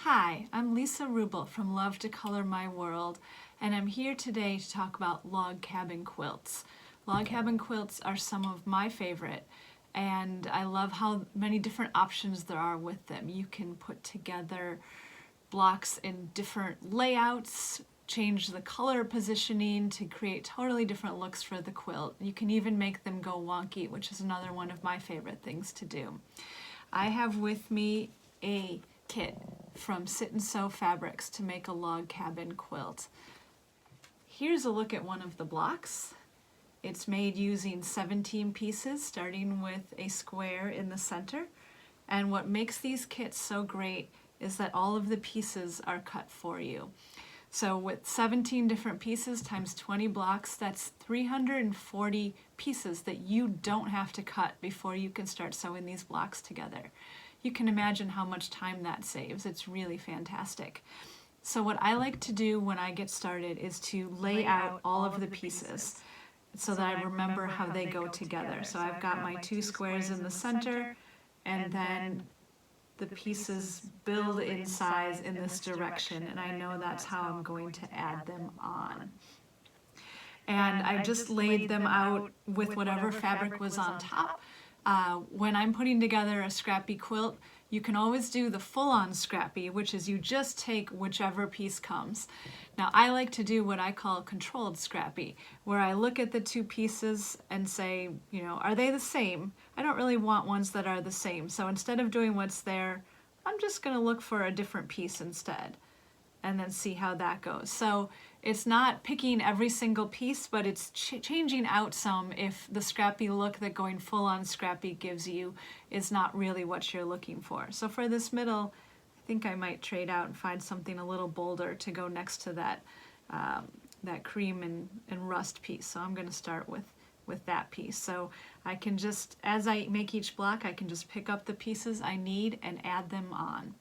Hi, I'm Lisa Rubel from Love to Color My World, and I'm here today to talk about log cabin quilts. Log cabin quilts are some of my favorite, and I love how many different options there are with them. You can put together blocks in different layouts, change the color positioning to create totally different looks for the quilt. You can even make them go wonky, which is another one of my favorite things to do. I have with me a kit from Sit and Sew Fabrics to make a log cabin quilt. Here's a look at one of the blocks. It's made using 17 pieces, starting with a square in the center. And what makes these kits so great is that all of the pieces are cut for you. So with 17 different pieces times 20 blocks, that's 340 pieces that you don't have to cut before you can start sewing these blocks together. You can imagine how much time that saves. It's really fantastic. So what I like to do when I get started is to lay out all of the pieces so that I remember how they go together. So I've got my two squares in the center, and then the pieces build in size in this direction, and I know that's how I'm going to add them on. And I just laid them out with whatever fabric was on top. When I'm putting together a scrappy quilt, you can always do the full-on scrappy, which is you just take whichever piece comes. Now I like to do what I call controlled scrappy, where I look at the two pieces and say, are they the same? I don't really want ones that are the same, so instead of doing what's there, I'm just going to look for a different piece instead and then see how that goes. So it's not picking every single piece, but it's changing out some if the scrappy look that going full on scrappy gives you is not really what you're looking for. So for this middle, I think I might trade out and find something a little bolder to go next to that, that cream and rust piece. So I'm gonna start with that piece. So I can just, as I make each block, I can just pick up the pieces I need and add them on.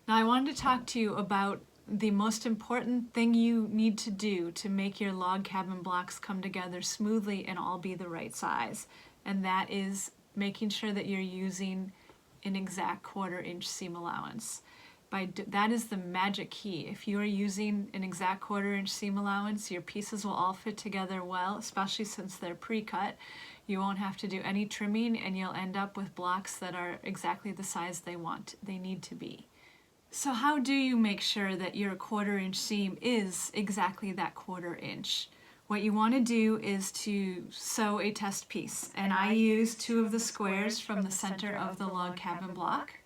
Now I wanted to talk to you about the most important thing you need to do to make your log cabin blocks come together smoothly and all be the right size. And that is making sure that you're using an exact 1/4 inch seam allowance. That is the magic key. If you are using an exact 1/4 inch seam allowance, your pieces will all fit together well, especially since they're pre-cut. You won't have to do any trimming, and you'll end up with blocks that are exactly the size they need to be. So how do you make sure that your 1/4 inch seam is exactly that 1/4 inch? What you want to do is to sew a test piece, and I use 2 of the squares from the center of the log cabin block.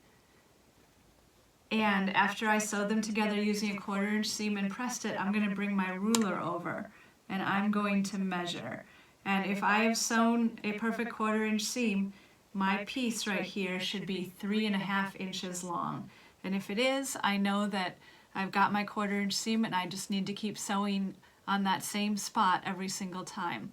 And after I sewed them together using a 1/4 inch seam and pressed it, I'm going to bring my ruler over and I'm going to measure. And if I have sewn a perfect 1/4 inch seam, my piece right here should be 3.5 inches long. And if it is, I know that I've got my 1/4 inch seam and I just need to keep sewing on that same spot every single time.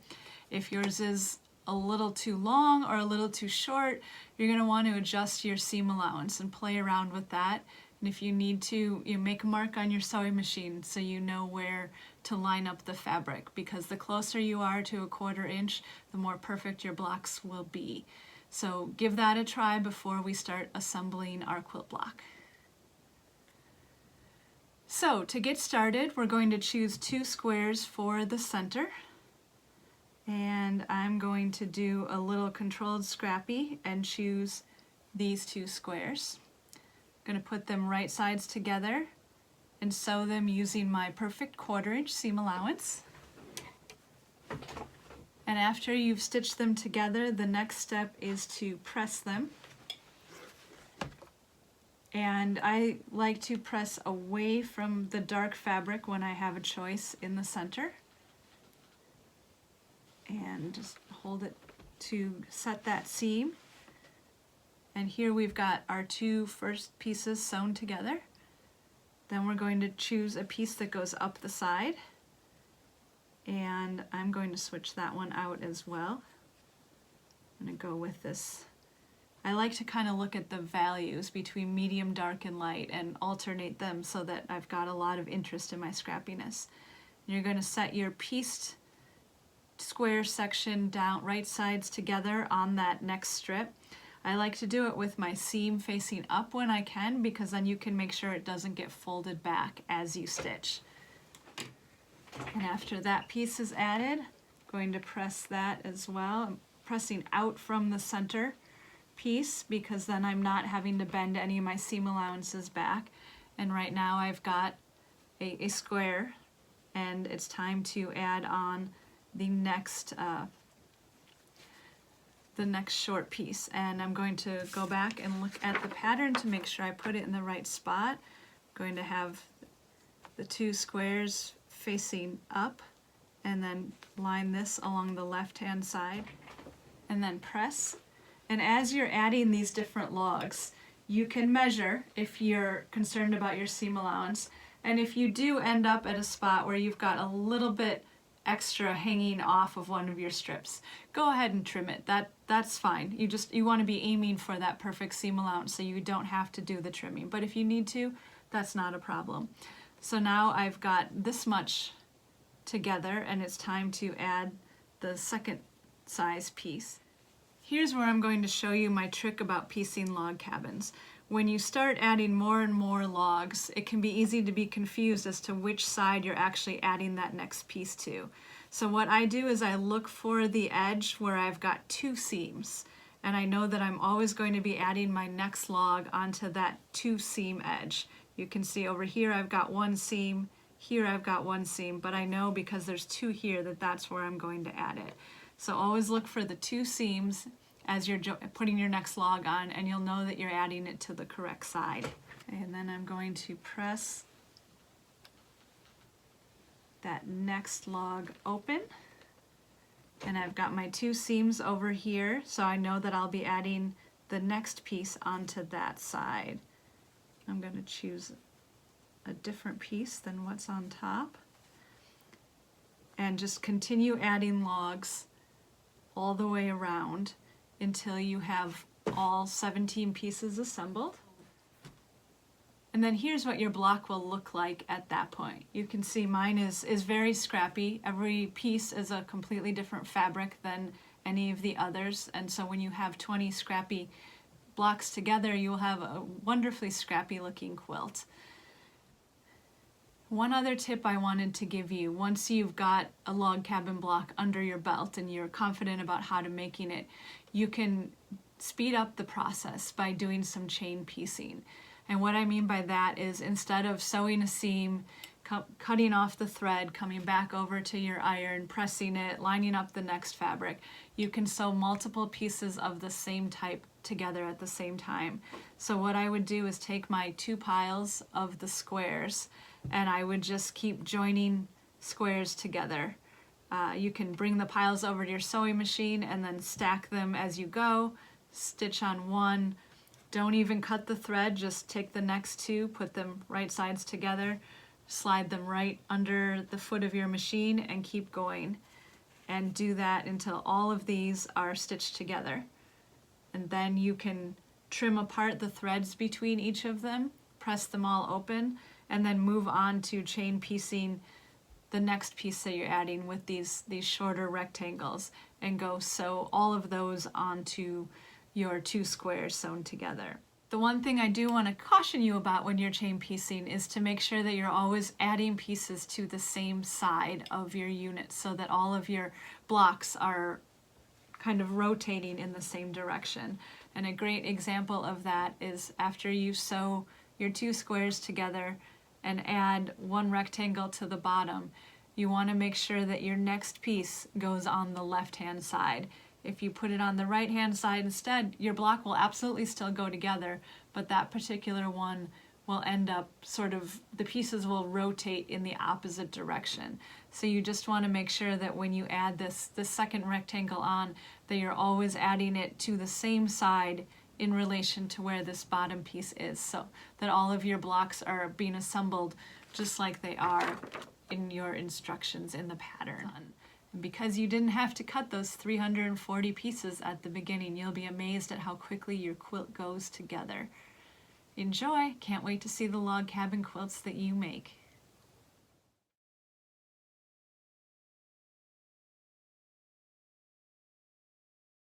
If yours is a little too long or a little too short, you're going to want to adjust your seam allowance and play around with that. And if you need to, you make a mark on your sewing machine so you know where to line up the fabric, because the closer you are to a 1/4 inch, the more perfect your blocks will be. So give that a try before we start assembling our quilt block. So to get started, we're going to choose 2 squares for the center, and I'm going to do a little controlled scrappy and choose these 2 squares. I'm going to put them right sides together and sew them using my perfect 1/4 inch seam allowance. And after you've stitched them together, the next step is to press them. And I like to press away from the dark fabric when I have a choice in the center. And just hold it to set that seam. And here we've got our 2 first pieces sewn together. Then we're going to choose a piece that goes up the side. And I'm going to switch that one out as well. I'm going to go with this. I like to kind of look at the values between medium, dark, and light and alternate them so that I've got a lot of interest in my scrappiness. And you're going to set your pieced square section down right sides together on that next strip. I like to do it with my seam facing up when I can, because then you can make sure it doesn't get folded back as you stitch. And after that piece is added, I'm going to press that as well. I'm pressing out from the center piece because then I'm not having to bend any of my seam allowances back. And right now I've got a square, and it's time to add on the next short piece. And I'm going to go back and look at the pattern to make sure I put it in the right spot. I'm going to have the two squares facing up, and then line this along the left hand side, and then press. And as you're adding these different logs, you can measure if you're concerned about your seam allowance, and if you do end up at a spot where you've got a little bit extra hanging off of one of your strips, go ahead and trim it. That's fine. You want to be aiming for that perfect seam allowance so you don't have to do the trimming, but if you need to, that's not a problem. So now I've got this much together, and it's time to add the second size piece. Here's where I'm going to show you my trick about piecing log cabins. When you start adding more and more logs, it can be easy to be confused as to which side you're actually adding that next piece to. So what I do is I look for the edge where I've got two seams, and I know that I'm always going to be adding my next log onto that two seam edge. You can see over here I've got one seam, here I've got one seam, but I know because there's two here that that's where I'm going to add it. So always look for the two seams as you're putting your next log on, and you'll know that you're adding it to the correct side. And then I'm going to press that next log open, and I've got my two seams over here, so I know that I'll be adding the next piece onto that side. I'm going to choose a different piece than what's on top, and just continue adding logs all the way around until you have all 17 pieces assembled. And then here's what your block will look like at that point. You can see mine is very scrappy. Every piece is a completely different fabric than any of the others, and so when you have 20 scrappy blocks together, you'll have a wonderfully scrappy looking quilt. One other tip I wanted to give you, once you've got a log cabin block under your belt and you're confident about how to making it, you can speed up the process by doing some chain piecing. And what I mean by that is, instead of sewing a seam, cutting off the thread, coming back over to your iron, pressing it, lining up the next fabric, you can sew multiple pieces of the same type together at the same time. So what I would do is take my two piles of the squares, and I would just keep joining squares together. You can bring the piles over to your sewing machine and then stack them as you go, stitch on one. Don't even cut the thread, just take the next two, put them right sides together, slide them right under the foot of your machine, and keep going. And do that until all of these are stitched together. And then you can trim apart the threads between each of them, press them all open, and then move on to chain piecing the next piece that you're adding with these shorter rectangles, and go sew all of those onto your two squares sewn together. The one thing I do want to caution you about when you're chain piecing is to make sure that you're always adding pieces to the same side of your unit so that all of your blocks are kind of rotating in the same direction. And a great example of that is after you sew your two squares together and add one rectangle to the bottom, you want to make sure that your next piece goes on the left-hand side. If you put it on the right-hand side instead, your block will absolutely still go together, but that particular one will end up the pieces will rotate in the opposite direction. So you just want to make sure that when you add this second rectangle on, that you're always adding it to the same side in relation to where this bottom piece is, so that all of your blocks are being assembled just like they are in your instructions in the pattern. And because you didn't have to cut those 340 pieces at the beginning, you'll be amazed at how quickly your quilt goes together. Enjoy! Can't wait to see the log cabin quilts that you make.